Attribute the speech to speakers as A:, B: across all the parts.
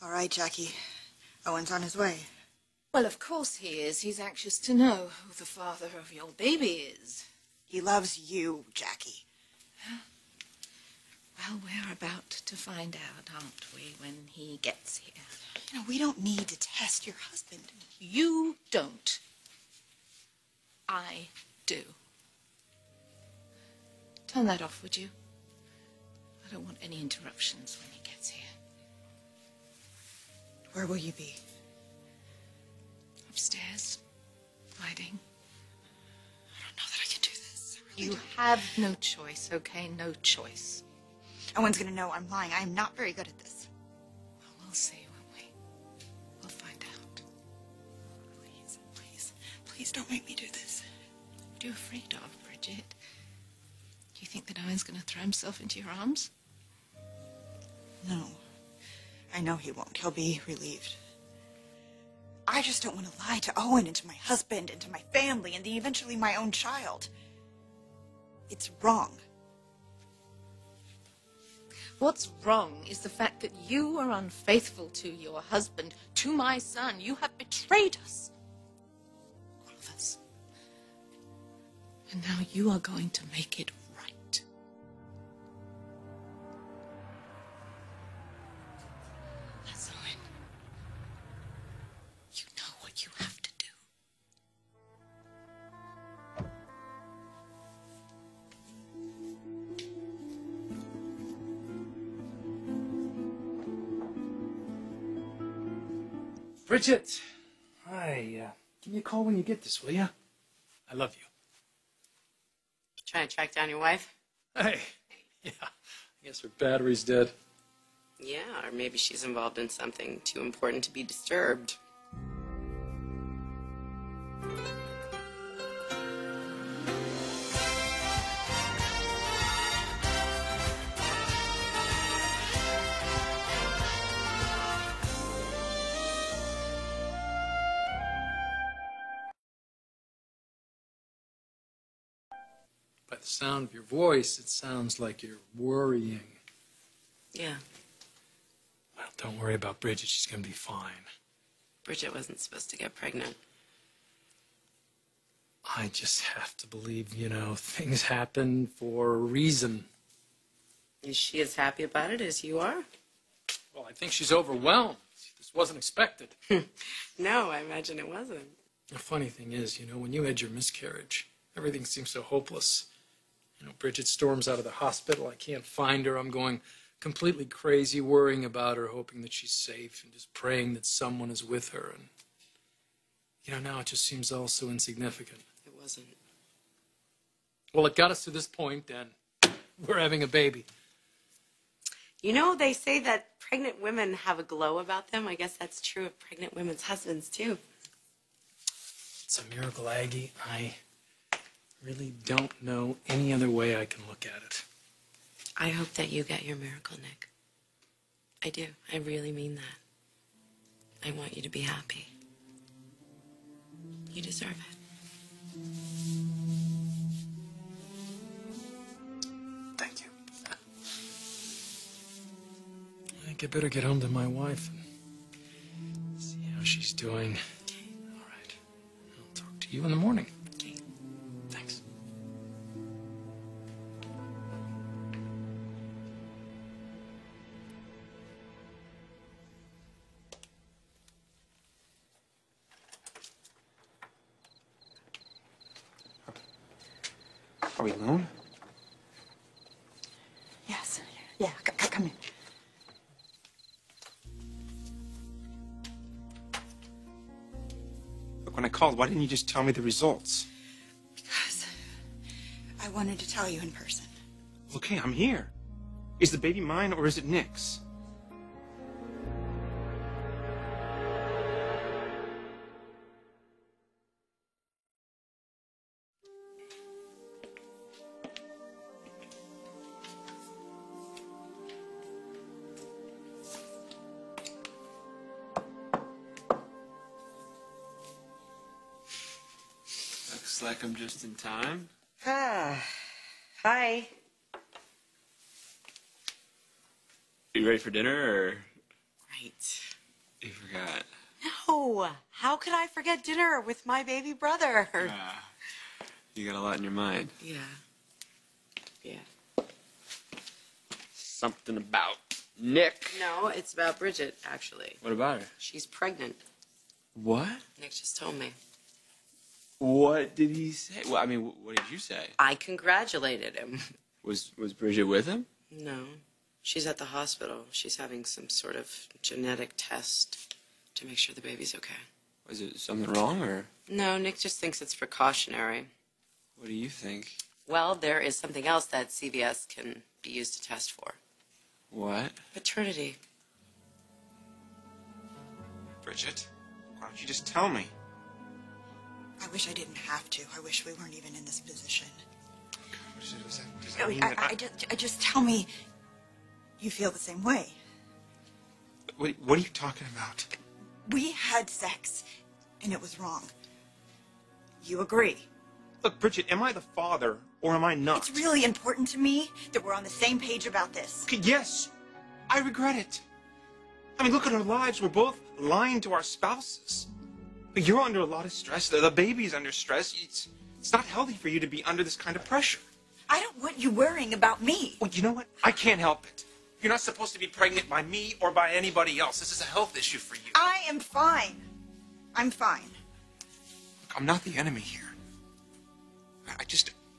A: All right, Jackie. Owen's on his way.
B: Well, of course he is. He's anxious to know who the father of your baby is.
A: He loves you, Jackie.
B: Well, we're about to find out, aren't we, when he gets here?
A: You know, we don't need to test your husband.
B: You don't. I do. Turn that off, would you? I don't want any interruptions when he gets here.
A: Where will you be?
B: Upstairs, hiding.
A: I don't know that I can do this.
B: You have no choice, okay? No choice.
A: Owen's gonna know I'm lying. I am not very good at this.
B: Well, we'll see, won't we? We'll find out.
A: Please, please, please don't make me do this.
B: What are you afraid of, Bridget? Do you think that Owen's going to throw himself into your arms?
A: No. I know he won't. He'll be relieved. I just don't want to lie to Owen and to my husband and to my family and eventually my own child. It's wrong.
B: What's wrong is the fact that you are unfaithful to your husband, to my son. You have betrayed us. All of us. And now you are going to make it right. That's Owen. You know what you have to do.
C: Bridget, hi. Give me a call when you get this, will ya? I love you.
D: Trying to track down your wife?
C: Hey. Yeah, I guess her battery's dead.
D: Yeah, or maybe she's involved in something too important to be disturbed.
C: By the sound of your voice, it sounds like you're worrying.
D: Yeah,
C: Well, don't worry about Bridget. She's going to be fine.
D: Bridget wasn't supposed to get pregnant.
C: I just have to believe, things happen for a reason.
D: Is she as happy about it as you are?
C: Well, I think she's overwhelmed. This wasn't expected.
D: No, I imagine it wasn't.
C: The funny thing is, when you had your miscarriage, everything seems so hopeless. Bridget storms out of the hospital. I can't find her. I'm going completely crazy, worrying about her, hoping that she's safe, and just praying that someone is with her. And, now it just seems all so insignificant.
D: It wasn't.
C: Well, it got us to this point, and we're having a baby.
D: They say that pregnant women have a glow about them. I guess that's true of pregnant women's husbands, too.
C: It's a miracle, Aggie. I really don't know any other way I can look at it.
D: I hope that you get your miracle, Nick. I do. I really mean that. I want you to be happy. You deserve it.
C: Thank you. I think I better get home to my wife and see how she's doing. All right. I'll talk to you in the morning.
D: Okay.
C: Thanks.
E: Are we alone?
A: Yes. Yeah, come in.
E: Look, when I called, why didn't you just tell me the results?
A: Because I wanted to tell you in person.
E: Okay, I'm here. Is the baby mine or is it Nick's?
F: Looks like I'm just in time.
D: Hi.
F: You ready for dinner, or?
D: Right.
F: You forgot.
D: No, how could I forget dinner with my baby brother?
F: You got a lot in your mind.
D: Yeah. Yeah.
F: Something about Nick.
D: No, it's about Bridget, actually.
F: What about her?
D: She's pregnant.
F: What?
D: Nick just told me.
F: What did he say? Well, I mean, what did you say?
D: I congratulated him.
F: Was Bridget with him?
D: No. She's at the hospital. She's having some sort of genetic test to make sure the baby's okay.
F: Was it something wrong, or
D: No, Nick just thinks it's precautionary.
F: what do you think?
D: Well, there is something else that CVS can be used to test for.
F: What?
D: Paternity.
E: Bridget, why don't you just tell me?
A: I wish I didn't have to. I wish we weren't even in this position.
E: Does that mean that
A: I just tell me you feel the same way.
E: What are you talking about?
A: We had sex, and it was wrong. You agree?
E: Look, Bridget, am I the father or am I not?
A: It's really important to me that we're on the same page about this.
E: Okay, yes, I regret it. I mean, look at our lives. We're both lying to our spouses. You're under a lot of stress. The baby's under stress. It's not healthy for you to be under this kind of pressure.
A: I don't want you worrying about me.
E: Well, you know what? I can't help it. You're not supposed to be pregnant by me or by anybody else. This is a health issue for you.
A: I am fine. I'm fine.
E: Look, I'm not the enemy here.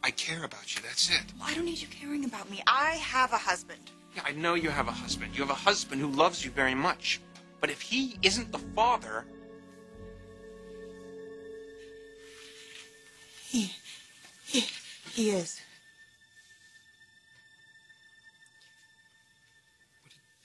E: I care about you. That's it.
A: Well, I don't need you caring about me. I have a husband.
E: Yeah, I know you have a husband. You have a husband who loves you very much. But if he isn't the father...
A: He is.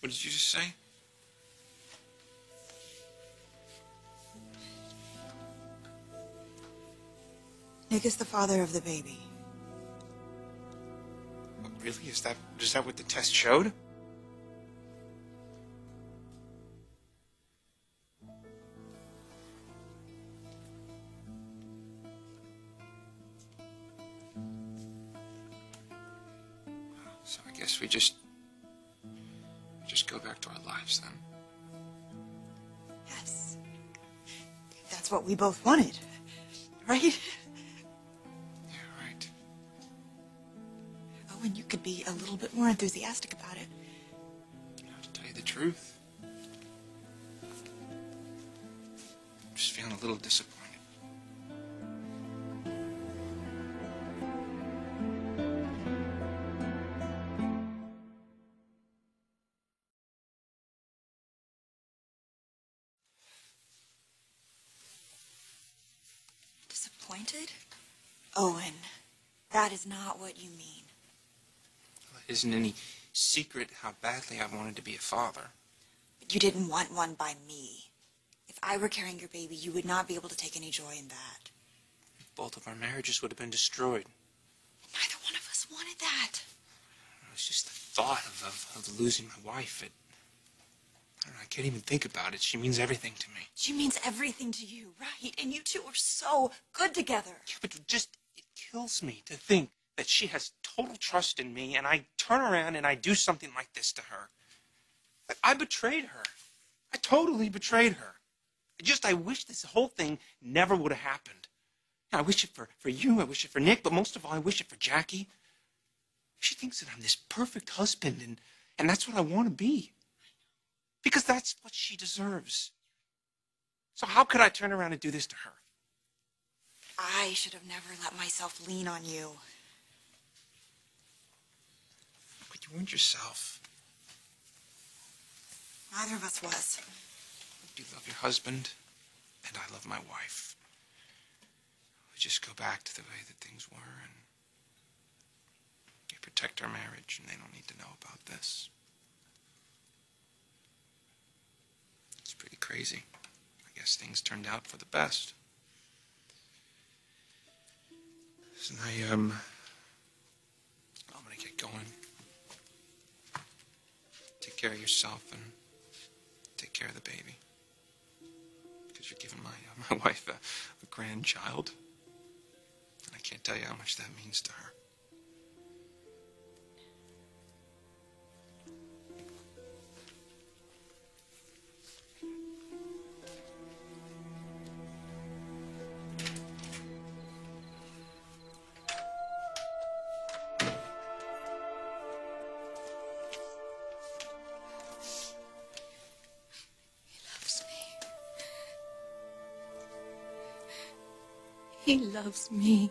E: What did you just say?
A: Nick is the father of the baby.
E: Really? Is that what the test showed? So I guess we just go back to our lives then.
A: Yes. That's what we both wanted, right?
E: Yeah, right.
A: Oh, and you could be a little bit more enthusiastic about it.
E: You know, to tell you the truth, I'm just feeling a little disappointed.
A: Disappointed? Owen, that is not what you mean.
E: Well, it isn't any secret how badly I wanted to be a father.
A: But you didn't want one by me. If I were carrying your baby, you would not be able to take any joy in that.
E: Both of our marriages would have been destroyed.
A: Neither one of us wanted that.
E: It was just the thought of losing my wife. I don't know, I can't even think about it. She means everything to me.
A: She means everything to you, right? And you two are so good together.
E: Yeah, but it kills me to think that she has total trust in me and I turn around and I do something like this to her. I betrayed her. I totally betrayed her. I wish this whole thing never would have happened. I wish it for you, I wish it for Nick, but most of all, I wish it for Jackie. She thinks that I'm this perfect husband, and that's what I want to be. Because that's what she deserves. So how could I turn around and do this to her?
A: I should have never let myself lean on you.
E: But you weren't yourself.
A: Neither of us was.
E: You love your husband, and I love my wife. We just go back to the way that things were, and we protect our marriage, and they don't need to know about this. It's pretty crazy. I guess things turned out for the best. So now, I'm gonna get going. Take care of yourself and take care of the baby. Because you're giving my wife a grandchild. And I can't tell you how much that means to her.
B: He loves me.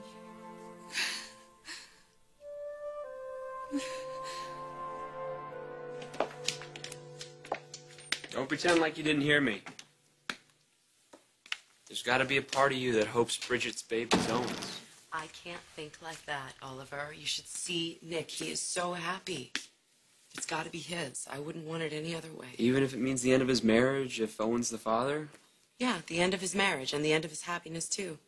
F: Don't pretend like you didn't hear me. There's got to be a part of you that hopes Bridget's baby's Owen's.
D: I can't think like that, Oliver. You should see Nick. He is so happy. It's got to be his. I wouldn't want it any other way.
F: Even if it means the end of his marriage, if Owen's the father?
D: Yeah, the end of his marriage and the end of his happiness, too.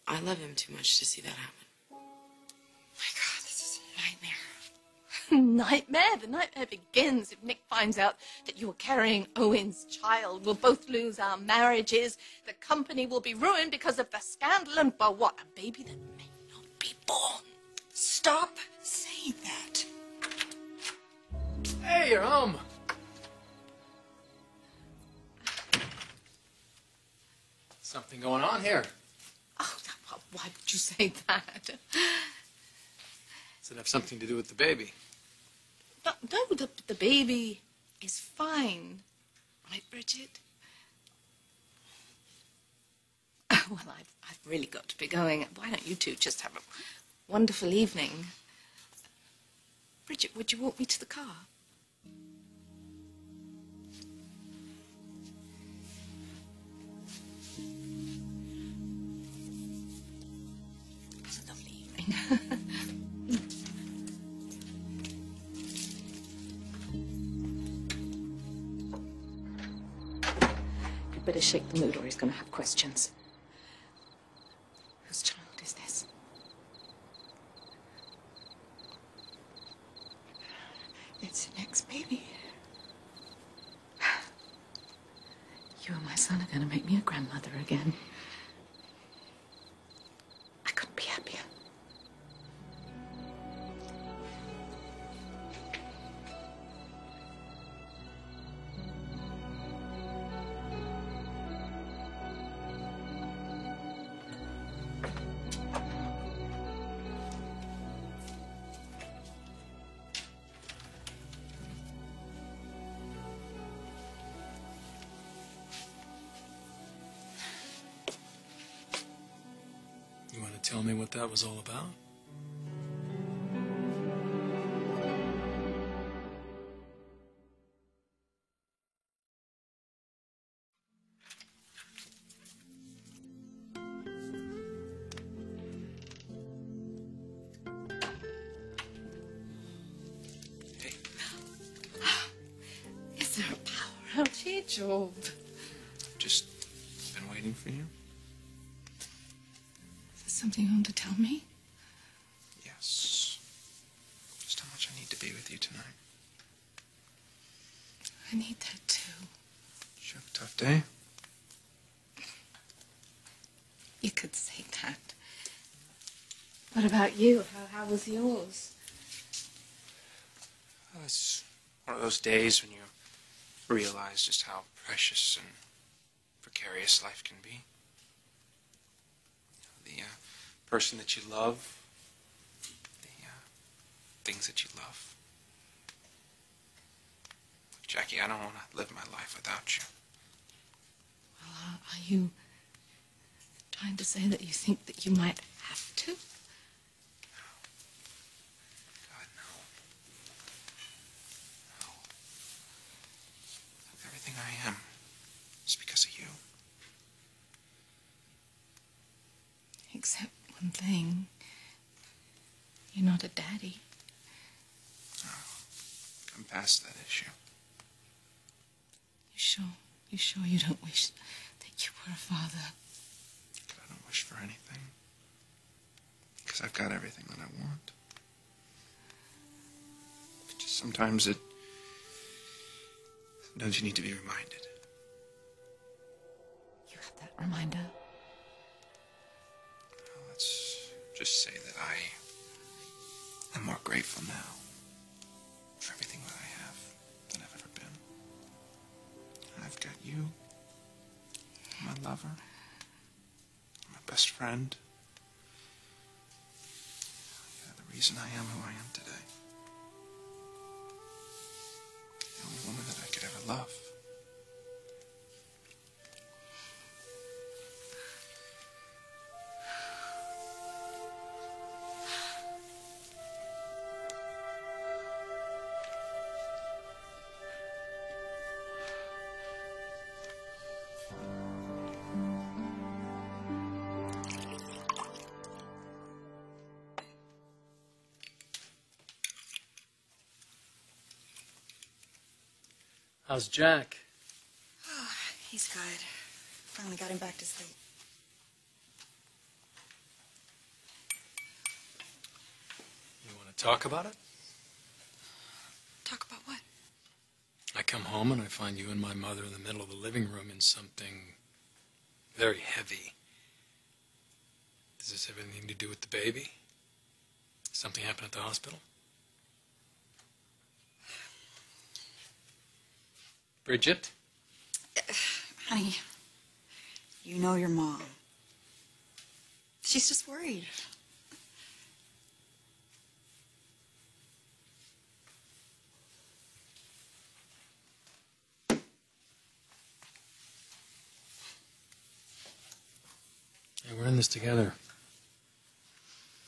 D: I love him too much to see that happen.
A: My God, this is a nightmare.
B: Nightmare? The nightmare begins if Nick finds out that you are carrying Owen's child. We'll both lose our marriages. The company will be ruined because of the scandal, and for what? A baby that may not be born.
A: Stop saying that.
C: Hey, you're home. Something going on here.
B: Oh, why would you say that?
C: Does it have something to do with the baby?
B: No, the baby is fine. Right, Bridget? Well, I've really got to be going. Why don't you two just have a wonderful evening? Bridget, would you walk me to the car? Have a lovely evening. You'd better shake the mood or he's going to have questions. Whose child is this?
A: It's Nick's baby.
B: You and my son are going to make me a grandmother again. I couldn't be happier.
C: You want to tell me what that was all about?
B: Is there a power outage or...
E: Just been waiting for you.
B: Is there something you want to tell me?
E: Yes. Just how much I need to be with you tonight.
B: I need that too.
E: Did you have a tough day?
B: You could say that. What about you? How was yours?
E: Well, it's one of those days when you realize just how precious and precarious life can be. The person that you love, the things that you love. Jackie, I don't want to live my life without you.
B: Well, are you trying to say that you think that you might have to?
E: God, no. No. Everything I am is because of you.
B: Except one thing. You're not a daddy.
E: I'm past that issue.
B: You sure you don't wish that you were a father?
E: I don't wish for anything. Because I've got everything that I want. But just sometimes you need to be reminded.
B: You have that reminder?
E: Well, let's just say that I am more grateful now for everything that I have than I've ever been. I've got you, my lover, my best friend. You're the reason I am who I am today. The only woman that I could ever love.
C: How's Jack?
A: Oh, he's good. Finally got him back to sleep.
C: You want to talk about it?
A: Talk about what?
C: I come home and I find you and my mother in the middle of the living room in something very heavy. Does this have anything to do with the baby? Something happened at the hospital? Bridget?
A: Honey, you know your mom. She's just worried.
C: Hey, we're in this together.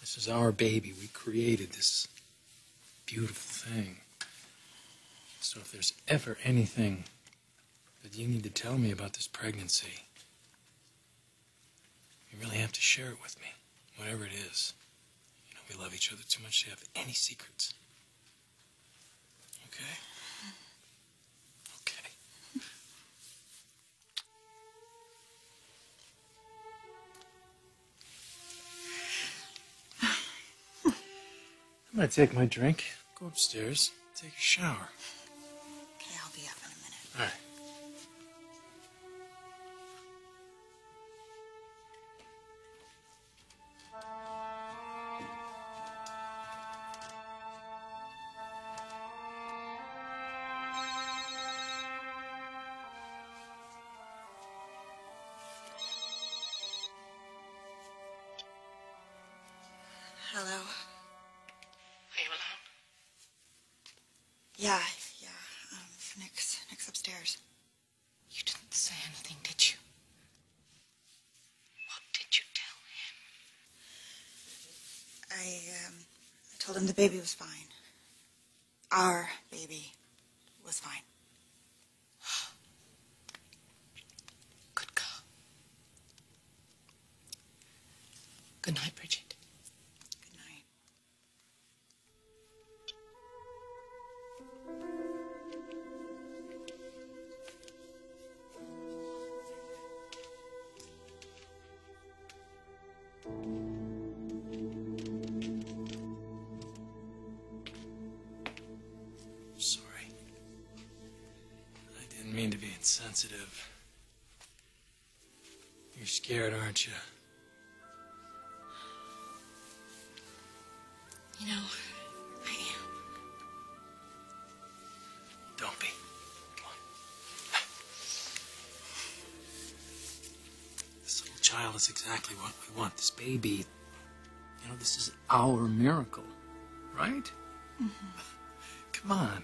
C: This is our baby. We created this beautiful thing. So if there's ever anything that you need to tell me about this pregnancy, you really have to share it with me, whatever it is. You know, we love each other too much to have any secrets. Okay? Okay. I'm gonna take my drink, go upstairs, take a shower.
A: Okay, I'll be up in a minute.
C: All right.
A: Hello?
B: Are you alone?
A: Yeah. Nick's upstairs.
B: You didn't say anything, did you? What did you tell him?
A: I told him the baby was fine. Our baby was fine.
B: Good girl. Good night, Bridget.
A: Good night.
C: Sorry. I didn't mean to be insensitive. You're scared, aren't you?
A: You know, I am.
C: Don't be. Come on. This little child is exactly what we want. This baby, you know, this is our miracle, right? Mm-hmm. Come on.